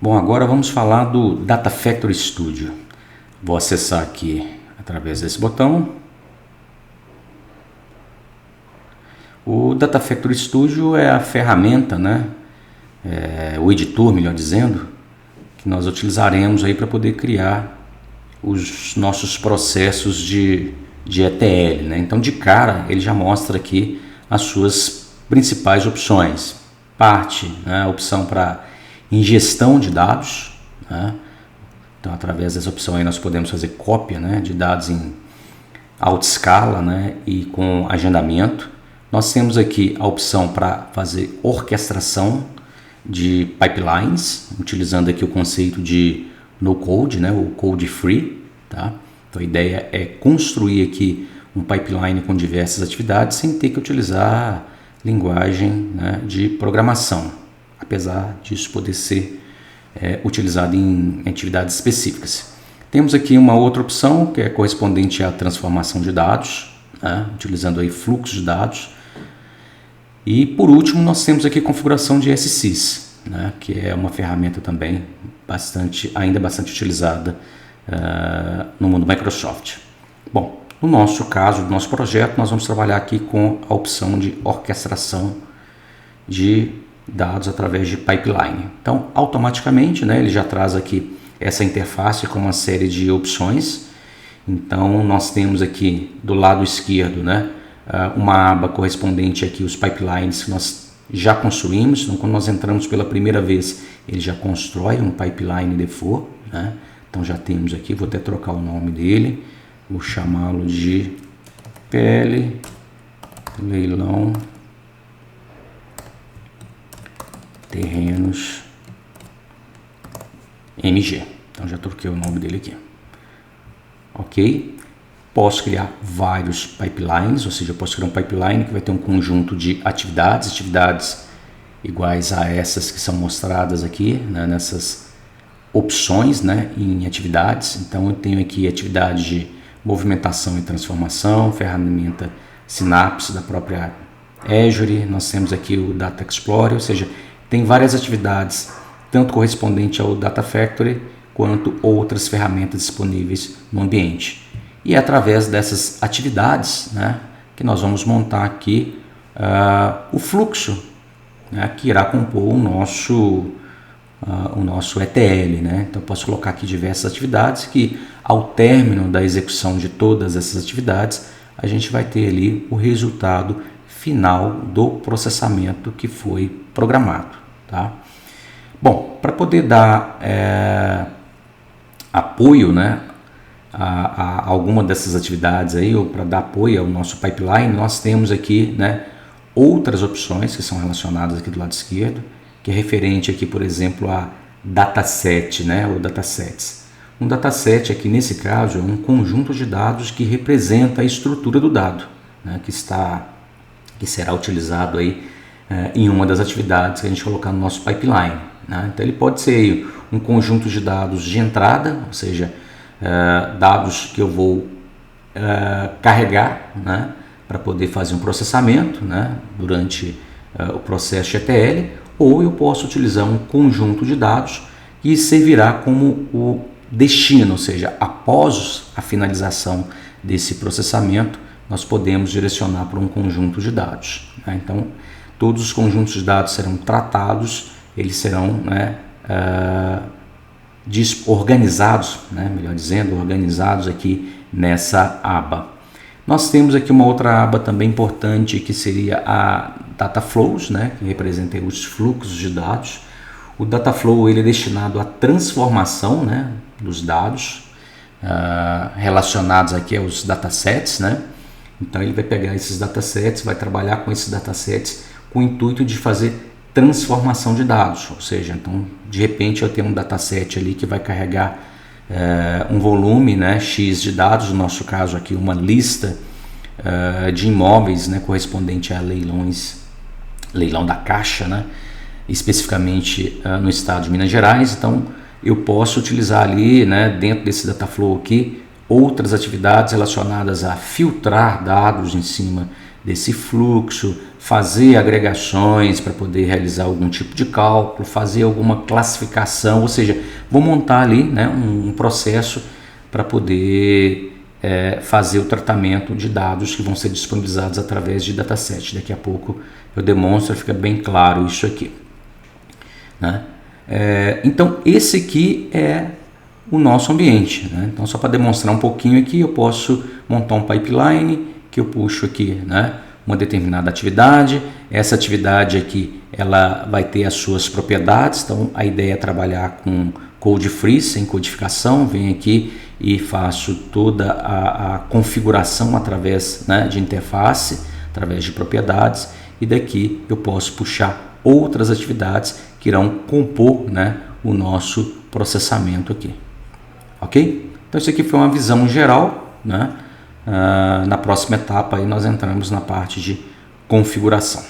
Bom, agora vamos falar do Data Factory Studio. Vou acessar aqui através desse botão. O Data Factory Studio é a ferramenta, o editor, melhor dizendo, que nós utilizaremos aí para poder criar os nossos processos de ETL, Então, de cara, ele já mostra aqui as suas principais opções. Parte, a opção para ingestão de dados, Então, através dessa opção aí nós podemos fazer cópia, de dados em alta escala, e com agendamento. Nós temos aqui a opção para fazer orquestração de pipelines, utilizando aqui o conceito de no-code, o code free, tá? Então, a ideia é construir aqui um pipeline com diversas atividades sem ter que utilizar linguagem de programação, apesar disso poder ser utilizado em atividades específicas. Temos aqui uma outra opção que é correspondente à transformação de dados, utilizando aí fluxo de dados. E por último nós temos aqui configuração de SSIS, que é uma ferramenta também ainda bastante utilizada no mundo Microsoft. Bom, no nosso caso, do nosso projeto, nós vamos trabalhar aqui com a opção de orquestração de dados através de pipeline. Então, automaticamente, ele já traz aqui essa interface com uma série de opções. Então, nós temos aqui do lado esquerdo, uma aba correspondente aqui aos pipelines que nós já construímos. Então, quando nós entramos pela primeira vez, ele já constrói um pipeline default, Então, já temos aqui, vou até trocar o nome dele, vou chamá-lo de PL Leilão Terrenos MG. Então, já troquei o nome dele aqui. Ok? Posso criar vários pipelines, ou seja, eu posso criar um pipeline que vai ter um conjunto de atividades iguais a essas que são mostradas aqui, nessas opções, em atividades. Então, eu tenho aqui atividade de movimentação e transformação, ferramenta Synapse da própria Azure. Nós temos aqui o Data Explorer, ou seja, tem várias atividades, tanto correspondente ao Data Factory, quanto outras ferramentas disponíveis no ambiente. E é através dessas atividades, que nós vamos montar aqui o fluxo, que irá compor o nosso ETL. Então, eu posso colocar aqui diversas atividades que, ao término da execução de todas essas atividades, a gente vai ter ali o resultado final do processamento que foi programado. Tá? Bom, para poder dar apoio, a alguma dessas atividades aí, ou para dar apoio ao nosso pipeline, nós temos aqui, outras opções que são relacionadas aqui do lado esquerdo, que é referente aqui, por exemplo, a dataset, ou datasets. Um dataset aqui, nesse caso, é um conjunto de dados que representa a estrutura do dado, que será utilizado aí em uma das atividades que a gente colocar no nosso pipeline. Então, ele pode ser um conjunto de dados de entrada, ou seja, dados que eu vou carregar, para poder fazer um processamento, durante o processo de ETL, ou eu posso utilizar um conjunto de dados que servirá como o destino, ou seja, após a finalização desse processamento, nós podemos direcionar para um conjunto de dados. Então, todos os conjuntos de dados serão tratados, eles serão organizados, melhor dizendo, organizados aqui nessa aba. Nós temos aqui uma outra aba também importante, que seria a Data Flows, que representa os fluxos de dados. O Data Flow ele é destinado à transformação, dos dados relacionados aqui aos datasets, Então, ele vai pegar esses datasets, vai trabalhar com esses datasets com o intuito de fazer transformação de dados, ou seja, então, de repente eu tenho um dataset ali que vai carregar um volume, X de dados, no nosso caso aqui uma lista de imóveis, correspondente a leilão da Caixa, especificamente no estado de Minas Gerais. Então, eu posso utilizar ali, dentro desse Dataflow aqui, outras atividades relacionadas a filtrar dados em cima desse fluxo, fazer agregações para poder realizar algum tipo de cálculo, fazer alguma classificação, ou seja, vou montar ali, né, um processo para poder fazer o tratamento de dados que vão ser disponibilizados através de dataset. Daqui a pouco eu demonstro, fica bem claro isso aqui, né? Então esse aqui é o nosso ambiente, né? Então só para demonstrar um pouquinho aqui, eu posso montar um pipeline que eu puxo aqui, né, uma determinada atividade. Essa atividade aqui ela vai ter as suas propriedades, então a ideia é trabalhar com code free, sem codificação. Venho aqui e faço toda a configuração através, né, de interface, através de propriedades, e daqui eu posso puxar outras atividades que irão compor, né, o nosso processamento aqui. Ok? Então isso aqui foi uma visão geral, né? Na próxima etapa aí nós entramos na parte de configuração.